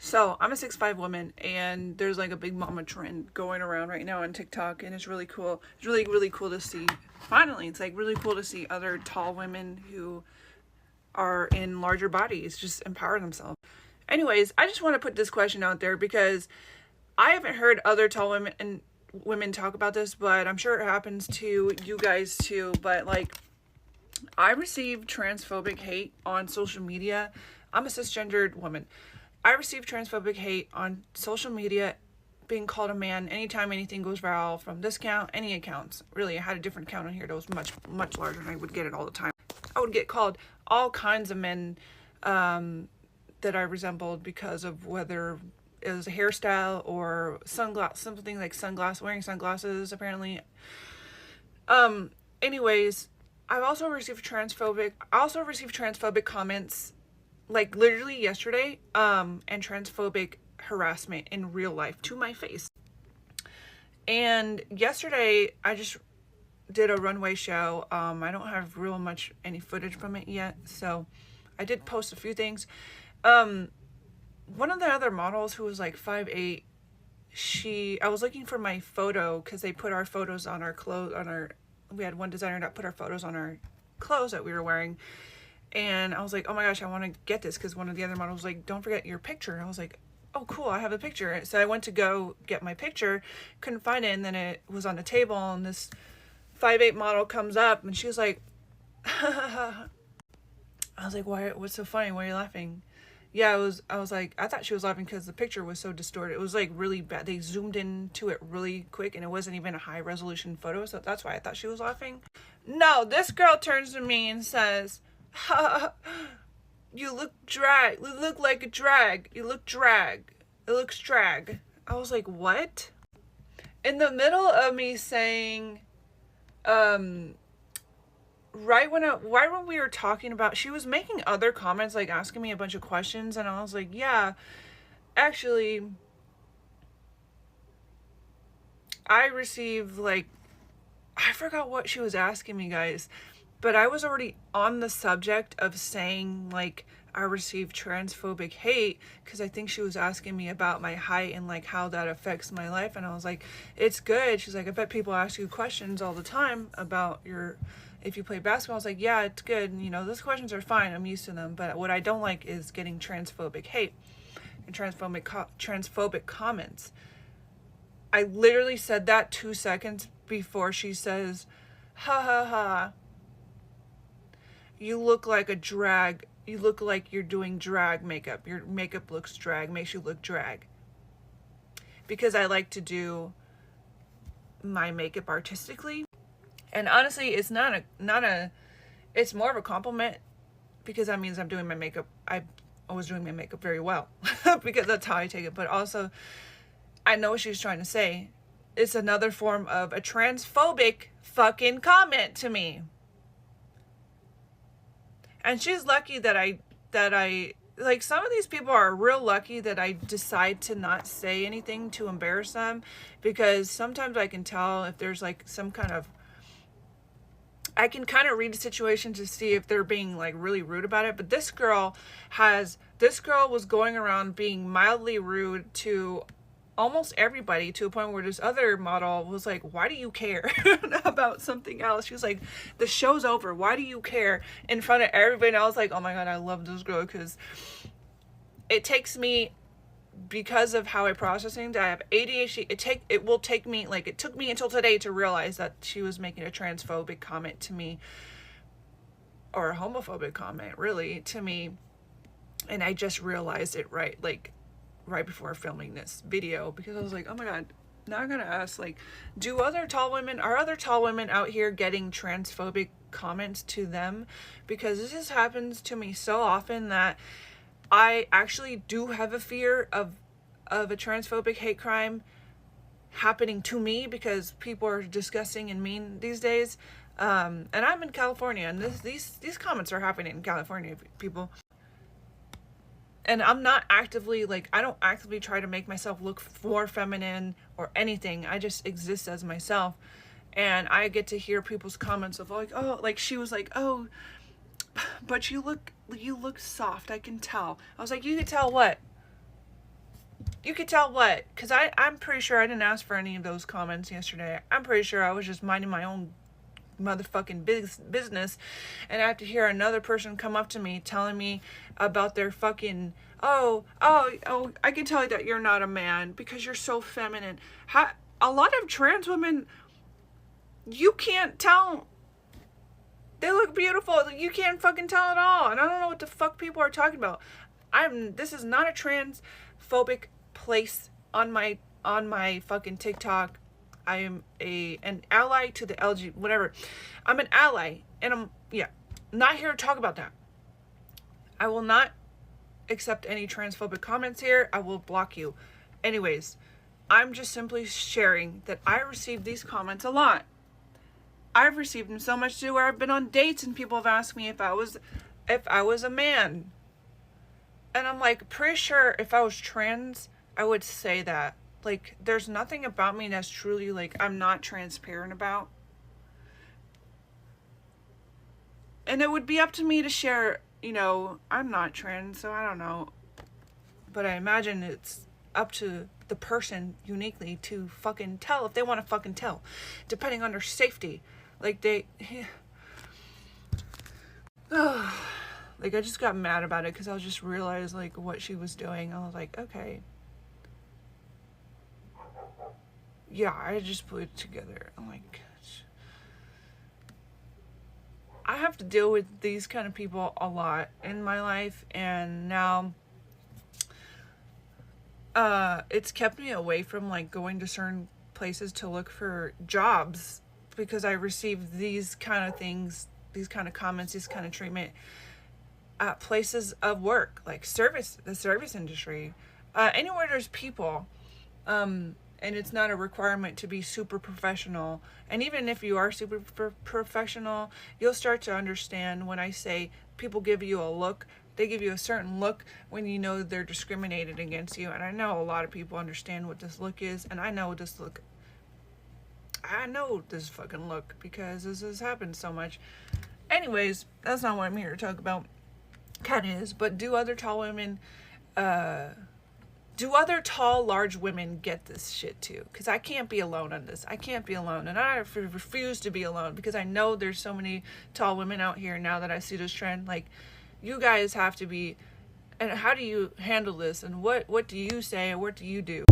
So I'm a 6'5" woman, and there's like a big mama trend going around right now on TikTok, and it's really cool. It's really, really cool to see. Finally, it's like really cool to see other tall women who are in larger bodies just empower themselves. Anyways, I just want to put this question out there because I haven't heard other tall women talk about this, but I'm sure it happens to you guys too. But like, I receive transphobic hate on social media. I'm a cisgendered woman. I receive transphobic hate on social media, being called a man anytime anything goes viral from this account, any accounts. Really, I had a different account on here that was much, much larger, and I would get it all the time. I would get called all kinds of men that I resembled because of whether it was a hairstyle or something like wearing sunglasses, apparently. Anyways, I also received transphobic comments like literally yesterday, and transphobic harassment in real life to my face. And yesterday I just did a runway show. I don't have real much any footage from it yet, so I did post a few things. One of the other models who was like 5'8", I was looking for my photo because they put our photos on our clothes, we had one designer that put our photos on our clothes that we were wearing. And I was like, oh my gosh, I want to get this, because one of the other models was like, don't forget your picture. And I was like, oh cool, I have a picture. So I went to go get my picture, couldn't find it, and then it was on the table, and this 5'8" model comes up, and she was like, I was like, what's so funny? Why are you laughing? Yeah, I was like, I thought she was laughing because the picture was so distorted. It was like really bad. They zoomed into it really quick, and it wasn't even a high resolution photo, so that's why I thought she was laughing. No, this girl turns to me and says, you look like a drag. You look drag. It looks drag. I was like, what? In the middle of me saying, right when we were talking about, she was making other comments, like asking me a bunch of questions, and I was like, yeah, actually, I received like, I forgot what she was asking me, guys. But I was already on the subject of saying, like, I received transphobic hate because I think she was asking me about my height and, like, how that affects my life. And I was like, it's good. She's like, I bet people ask you questions all the time about if you play basketball. I was like, yeah, it's good. And, those questions are fine. I'm used to them. But what I don't like is getting transphobic hate and transphobic comments. I literally said that 2 seconds before she says, ha ha ha. You look like a drag. You look like you're doing drag makeup. Your makeup looks drag, makes you look drag. Because I like to do my makeup artistically. And honestly, it's it's more of a compliment, because that means I'm doing my makeup. I was doing my makeup very well because that's how I take it. But also, I know what she's trying to say. It's another form of a transphobic fucking comment to me. And she's lucky that I like, some of these people are real lucky that I decide to not say anything to embarrass them, because sometimes I can tell if there's like some kind of, I can kind of read the situation to see if they're being like really rude about it. But this girl was going around being mildly rude to almost everybody, to a point where this other model was like, why do you care about something else? She was like, the show's over, why do you care, in front of everybody. And I was like, oh my god, I love this girl, because it takes me, because of how I process things, I have ADHD. It took me until today to realize that she was making a transphobic comment to me, or a homophobic comment really to me, and I just realized it right before filming this video, because I was like, oh my god, now I'm gonna ask, like, are other tall women out here getting transphobic comments to them? Because this happens to me so often that I actually do have a fear of a transphobic hate crime happening to me, because people are disgusting and mean these days. And I'm in California, and these comments are happening in California, people. And I'm not actively, I don't actively try to make myself look more feminine or anything. I just exist as myself. And I get to hear people's comments of like, oh, like she was like, oh, but you look soft, I can tell. I was like, you can tell what? You could tell what? Because I'm pretty sure I didn't ask for any of those comments yesterday. I'm pretty sure I was just minding my own motherfucking business, and I have to hear another person come up to me telling me about their fucking, oh, I can tell you that you're not a man because you're so feminine. A lot of trans women, you can't tell. They look beautiful. You can't fucking tell at all. And I don't know what the fuck people are talking about. This is not a transphobic place on my fucking TikTok. I am an ally to the LG, whatever. I'm an ally, and I'm not here to talk about that. I will not accept any transphobic comments here. I will block you. Anyways, I'm just simply sharing that I received these comments a lot. I've received them so much too, where I've been on dates and people have asked me if I was a man. And I'm like, pretty sure if I was trans, I would say that. Like, there's nothing about me that's truly, like, I'm not transparent about. And it would be up to me to share, I'm not trans, so I don't know. But I imagine it's up to the person uniquely to fucking tell if they want to fucking tell, depending on their safety. Like, like, I just got mad about it because I just realized, like, what she was doing. I was like, okay. Yeah, I just put it together. I'm like, gosh. I have to deal with these kind of people a lot in my life, and now it's kept me away from, like, going to certain places to look for jobs because I received these kind of things, these kind of comments, this kind of treatment at places of work, like the service industry, anywhere there's people. And it's not a requirement to be super professional. And even if you are super professional, you'll start to understand when I say people give you a look. They give you a certain look when you know they're discriminated against you. And I know a lot of people understand what this look is. And I know this fucking look because this has happened so much. Anyways, that's not what I'm here to talk about. Kind of is. But do other tall, large women get this shit too? Because I can't be alone on this. I can't be alone. And I refuse to be alone because I know there's so many tall women out here now that I see this trend. Like, you guys have to be, and how do you handle this? And what do you say? And what do you do?